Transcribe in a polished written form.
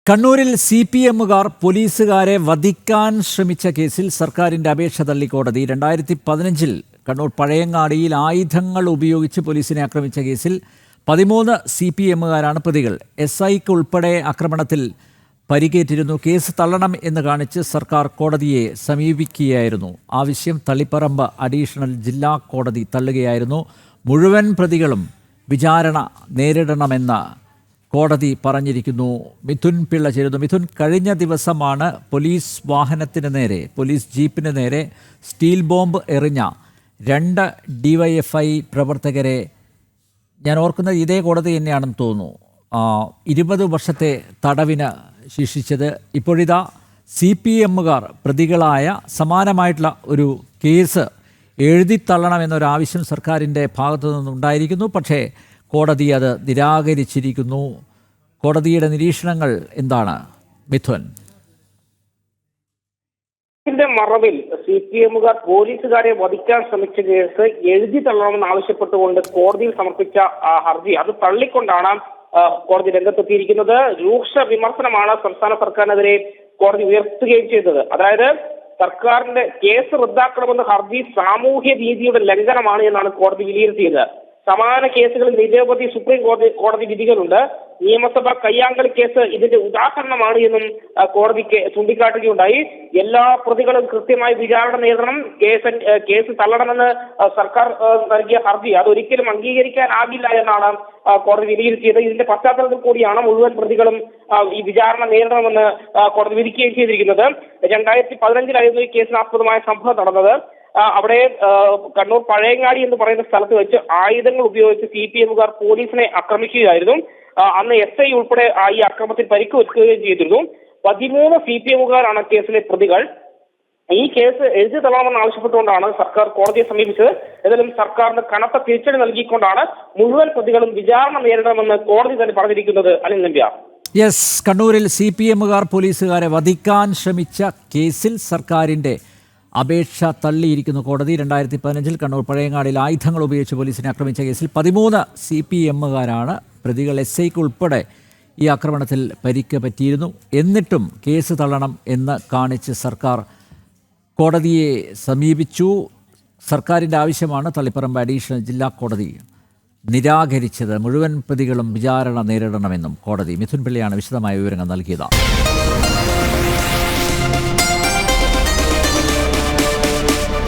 കണ്ണൂരിൽ CPMകാർ പോലീസുകാരെ വധിക്കാൻ ശ്രമിച്ച കേസിൽ സർക്കാരിന്റെ അപേക്ഷ തള്ളി കോടതി. 2015 കണ്ണൂർ പഴയങ്ങാടിയിൽ ആയുധങ്ങൾ ഉപയോഗിച്ച് പോലീസിനെ ആക്രമിച്ച കേസിൽ 13 CPMകാരാണ് പ്രതികൾ. SIക്ക് ഉൾപ്പെടെ ആക്രമണത്തിൽ പരിക്കേറ്റിരുന്നു. കേസ് തള്ളണം എന്ന് കാണിച്ച് സർക്കാർ കോടതിയെ സമീപിക്കുകയായിരുന്നു. ആവശ്യം തളിപ്പറമ്പ് അഡീഷണൽ ജില്ലാ കോടതി തള്ളുകയായിരുന്നു. മുഴുവൻ പ്രതികളും വിചാരണ നേരിടണമെന്ന് കോടതി പറഞ്ഞിരിക്കുന്നു. മിഥുൻ പിള്ള ചേരുന്നു. മിഥുൻ, കഴിഞ്ഞ ദിവസമാണ് പോലീസ് വാഹനത്തിന് നേരെ, പോലീസ് ജീപ്പിന് നേരെ സ്റ്റീൽ ബോംബ് എറിഞ്ഞ 2 DYFI പ്രവർത്തകരെ, ഞാൻ ഓർക്കുന്നത് ഇതേ കോടതി തന്നെയാണെന്ന് തോന്നുന്നു, 20 വർഷത്തെ തടവിന് ശിക്ഷിച്ചത്. ഇപ്പോഴിതാ CPMകാർ പ്രതികളായ സമാനമായിട്ടുള്ള ഒരു കേസ് എഴുതിത്തള്ളണമെന്നൊരാവശ്യം സർക്കാരിൻ്റെ ഭാഗത്തു നിന്നുണ്ടായിരിക്കുന്നു. പക്ഷേ കോടതി അത് നിരാകരിച്ചിരിക്കുന്നു. കോടതിയുടെ നിരീക്ഷണങ്ങൾ എന്താണ് മിഥുൻ? ഇതിന്റെ മറവിൽ CPMകാർ പോലീസുകാരെ വധിക്കാൻ ശ്രമിച്ച കേസ് എഴുതി തള്ളണമെന്ന് ആവശ്യപ്പെട്ടുകൊണ്ട് കോടതിയിൽ സമർപ്പിച്ച ഹർജി അത് തള്ളിക്കൊണ്ടാണ് കോടതി രംഗത്തെത്തിയിരിക്കുന്നത്. രൂക്ഷ വിമർശനമാണ് സംസ്ഥാന സർക്കാരിനെതിരെ കോടതി ഉയർത്തുകയും ചെയ്തത്. അതായത് സർക്കാരിന്റെ കേസ് റദ്ദാക്കണമെന്ന ഹർജി സാമൂഹ്യ നീതിയുടെ ലംഘനമാണ് എന്നാണ് കോടതി വിലയിരുത്തിയത്. സമാന കേസുകളിൽ നിരവധി സുപ്രീം കോടതി വിധികളുണ്ട്. നിയമസഭ കയ്യാങ്കളി കേസ് ഇതിന്റെ ഉദാഹരണമാണ് എന്നും കോടതിക്ക് ചൂണ്ടിക്കാട്ടുകയുണ്ടായി. എല്ലാ പ്രതികളും കൃത്യമായി വിചാരണ നേരിടണം, കേസ് തള്ളണമെന്ന് സർക്കാർ നൽകിയ ഹർജി അതൊരിക്കലും അംഗീകരിക്കാനാകില്ല എന്നാണ് കോടതി വിലയിരുത്തിയത്. ഇതിന്റെ പശ്ചാത്തലത്തിൽ കൂടിയാണ് മുഴുവൻ പ്രതികളും ഈ വിചാരണ നേരിടണമെന്ന് കോടതി വിധിക്കുകയും ചെയ്തിരിക്കുന്നത്. 2015 ഈ കേസിനാസ്പദമായ സംഭവം നടന്നത് അവിടെ കണ്ണൂർ പഴയങ്ങാടി എന്ന് പറയുന്ന സ്ഥലത്ത് വെച്ച് ആയുധങ്ങൾ ഉപയോഗിച്ച് CPMകാർ പോലീസിനെ ആക്രമിക്കുകയായിരുന്നു. അന്ന് SI ഉൾപ്പെടെ ഈ അക്രമത്തിൽ പരിക്കുവെക്കുകയും ചെയ്തിരുന്നു. 13 CPMകാരാണ് കേസിലെ പ്രതികൾ. ഈ കേസ് എഴുതി തള്ളണമെന്ന് ആവശ്യപ്പെട്ടുകൊണ്ടാണ് സർക്കാർ കോടതിയെ സമീപിച്ചത്. ഏതായാലും സർക്കാരിന് കനത്ത തിരിച്ചടി നൽകിക്കൊണ്ടാണ് മുഴുവൻ പ്രതികളും വിചാരണ നേരിടണമെന്ന് കോടതി തന്നെ പറഞ്ഞിരിക്കുന്നത്. അനിൽ നമ്പ്യാർ. യെസ്, കണ്ണൂരിൽ CPMകാർ പോലീസുകാരെ വധിക്കാൻ ശ്രമിച്ച കേസിൽ സർക്കാരിൻ്റെ അപേക്ഷ തള്ളിയിരിക്കുന്നു കോടതി. 2015 കണ്ണൂർ പഴയങ്ങാടിയിൽ ആയുധങ്ങൾ ഉപയോഗിച്ച് പോലീസിനെ ആക്രമിച്ച കേസിൽ 13 CPMകാരാണ് പ്രതികൾ. SIക്ക് ഉൾപ്പെടെ ഈ ആക്രമണത്തിൽ പരിക്ക് പറ്റിയിരുന്നു. എന്നിട്ടും കേസ് തള്ളണം എന്ന് കാണിച്ച് സർക്കാർ കോടതിയെ സമീപിച്ചു. സർക്കാരിൻ്റെ ആവശ്യമാണ് തളിപ്പറമ്പ് അഡീഷണൽ ജില്ലാ കോടതി നിരാകരിച്ചത്. മുഴുവൻ പ്രതികളും വിചാരണ നേരിടണമെന്നും കോടതി. മിഥുൻ പിള്ളയാണ് വിശദമായ വിവരങ്ങൾ നൽകിയത്.